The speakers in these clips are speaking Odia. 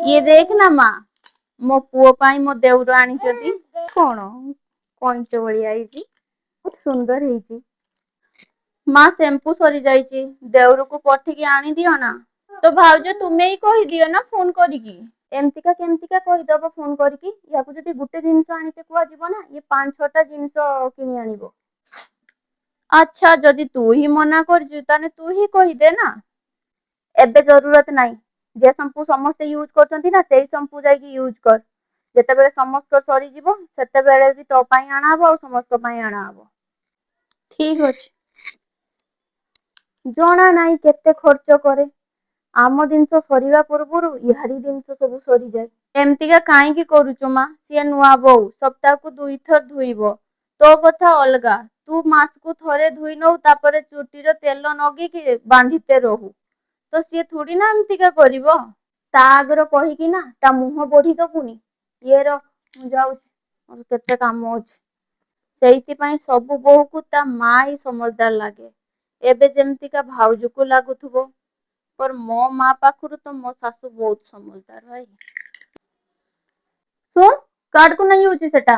ये देख ना माँ मो पुओ पाई मो देउर आनिचती कौन कंच भलिया ହେଇଛି बहुत सुंदर ହେଇଛି। माँ शैम्पू सरी जाइए देउर को पठिकी आनी दियो ना। तो भाउज तुमे ही कहिदियो ना फोन करिकी। एमतिका केमतिका कहिदब फोन करिकी याकू जदि गुटे जिनिस आनिते कुआ जीव ना ये 5-6टा जिनिस किनि आनिबो। अच्छा जदि तू ही मना करजु ताने तू ही कहिदे ना। एबे जरूरत नाही जे शैम्पू समस्ते यूज करछंती ना सेही शैम्पू जाईकी यूज कर। जेतेबेले समस्त सरी जीवो सेतेबेले भी तो पाई आना हबो और समस्त पाई आना हबो। ठीक अछि जणा नाही केते खर्च करे आम जिनस सरीवा पूर्वरु इहारी जिनस सब सरी जाए। एमतिका काईकी करूचु मा सिए नुआ बोऊ सप्ताह को 2 थर धुइबो तो कथा अलगा तू मास को थरे धुई नऊ तापरे चुटीर तेल नगी कि बांधिते रहू तो सिए थोड़ी ना एमतिका करिवो। ता आगर कहिकी ना ता मुह बोढ़ी दबुनी ये र मु जाउछि मोर केते काम अछि। ସେଇଥିପାଇଁ ସବୁ ବୋହୂକୁ ତା ମା ହିଁ ସମझदार ଲାଗେ। ଏବେ ଯେମତିକା ଭାଉଜକୁ ଲାଗୁଥିବ पर ମୋ ମା ପାଖରୁ ତ ମୋ ଶାଶୁ ବହୁତ ସମझदार ଭାଇ। ଶୁଣ କାର୍ଡକୁ ନେଇ ହଉଛି ସେଟା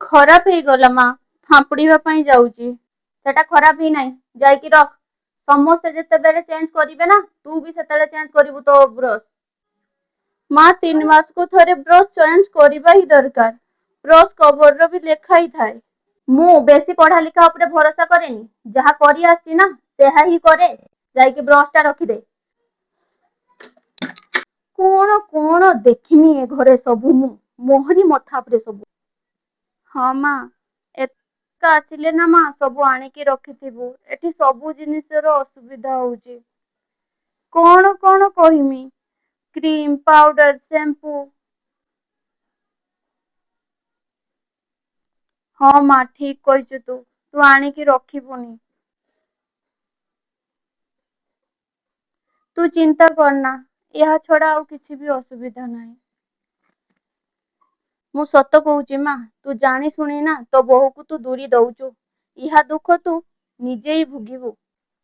ଖରାପ ହେଇଗଲା ମା ଫାମ୍ପୁଡିବା ପାଇଁ ଯାଉଛି ସେଟା ଖରାପ ହିଁ ନାହିଁ ଯାଇକି ରଖ। ସମସ୍ତେ ଯେତେବେଳେ ଚେଞ୍ଜ କରିବେ ନା ତୁ ବି ସେତେବେଳେ ଚେଞ୍ଜ କରିବୁ ତୋ ବ୍ରଶ। ମା 3 ମାସକୁ ଥରେ ବ୍ରଶ ଚେଞ୍ଜ କରିବା ହିଁ ଦରକାର। ବ୍ରଶ କଭରର ବି ଲେଖା ହିଁ ଥାଏ। ମୁଁ ବେଶୀ ପଢା ଲେଖା ଉପରେ ଭରସା କରେନି ଯାହା କରି ଆସିଛି ନା ସେହା ହିଁ କରେ। ଯାଇକି ବ୍ରଶ ଟା ରଖିଦେ। କଣ କଣ ଦେଖିନି ଏ ଘରେ ସବୁ ମୁଁ ମୋହରି ମଥା ଉପରେ ସବୁ। ହଁ ମା ଏକା ଆସିଲେ ନା ମା ସବୁ ଆଣିକି ରଖିଥିବୁ ଏଠି ସବୁ ଜିନିଷର ଅସୁବିଧା ହଉଛି। କଣ କଣ କହିମି କ୍ରିମ ପାଉଡର ଶ୍ୟାମ୍ପୁ। ହଁ ମା ଠିକ କହିଛୁ ତୁ ଆଣିକି ରଖିବୁନି। ତୁ ଚିନ୍ତା କରନା ଏହା ଛଡା ଆଉ କିଛି ବି ଅସୁବିଧା ନାହିଁ। ମୁଁ ସତ କହୁଛି ମା ତୁ ଜାଣି ଶୁଣି ନା ତୋ ବୋହୂକୁ ତୁ ଦୂରି ଦଉଛୁ। ଏହା ଦୁଃଖ ତୁ ନିଜେ ହିଁ ଭୋଗିବୁ।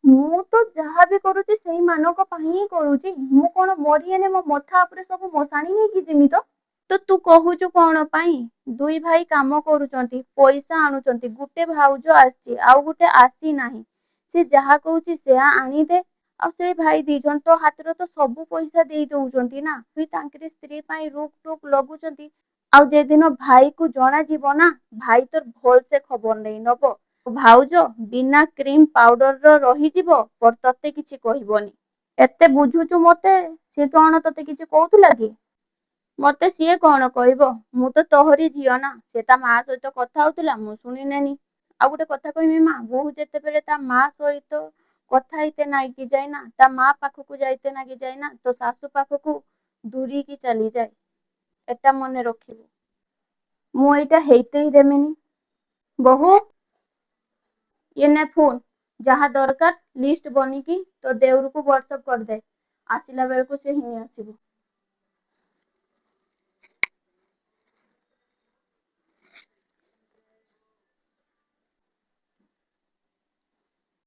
ମୁଁ ତ ଯାହା ବି କରୁଛି ସେଇ ମାନଙ୍କ ପାଇଁ ହିଁ କରୁଛି ମୁଁ କଣ ମରିଗଲେ ମୋ ମଥା ଉପରେ ସବୁ ମଶାଣି ହେଇକି ଯିମି ତ। ତ ତୁ କହୁଛୁ କଣ ପାଇଁ 2 ଭାଇ କାମ କରୁଛନ୍ତି ପଇସା ଆଣୁଛନ୍ତି ଗୋଟେ ଭାଉଜ ଆସିଛି ଆଉ ଗୋଟେ ଆସିନାହିଁ ସେ ଯାହା କହୁଛି ସେଆ ଆଣିଦେ। ଆଉ ସେ ଭାଇ 2 ଜଣ ତ ହାତରେ ତ ସବୁ ପଇସା ଦେଇ ଦଉଛନ୍ତି ନା ବି ତାଙ୍କରି ସ୍ତ୍ରୀ ପାଇଁ ରୋକ ଟୋକ ଲଗୁଛନ୍ତି। ଆଉ ଯେଦିନ ଭାଇ କୁ ଜଣା ଯିବ ନା ଭାଇ ତୋର ଭଲସେ ଖବର ନେଇ ନବ। ଭାଉଜ ବିନା କ୍ରିମ ପାଉଡର ର ରହିଯିବ ପର ତତେ କିଛି କହିବନି। ଏତେ ବୁଝୁଛୁ ମତେ ସିଏ କଣ ତତେ କିଛି କହୁଥିଲା କି? ମତେ ସିଏ କଣ କହିବ ମୁଁ ତ ତୋହରି ଝିଅ ନା ସେ ତା ମା ସହିତ କଥା ହଉଥିଲା ମୁଁ ଶୁଣିନେନି। ଆଉ ଗୋଟେ କଥା କହିବି ମା ବୋହୂ ଯେତେବେଳେ ତା ମା ସହିତ କଥା ହେଇତେ ନାଇକି ଯାଇନା ତା ମା ପାଖକୁ ଯାଇତେ ନାକି ଯାଇନା ତ ଶାଶୁ ପାଖକୁ ଦୂରିକି ଚାଲିଯାଏ ଏଟା ମନେ ରଖିବୁ। ମୁଁ ଏଇଟା ହେଇତେ ହିଁ ଦେମିନି। ବୋହୂ ये ने फोन ଯାହା ଦରକାର ଲିଷ୍ଟ ବନିକି ତୋ ଦେଉରକୁ ହ୍ୱାଟ୍ସଆପ କରିଦେ ଆସିଲା ବେଳକୁ ସେ ହିଁ ଆସିବ।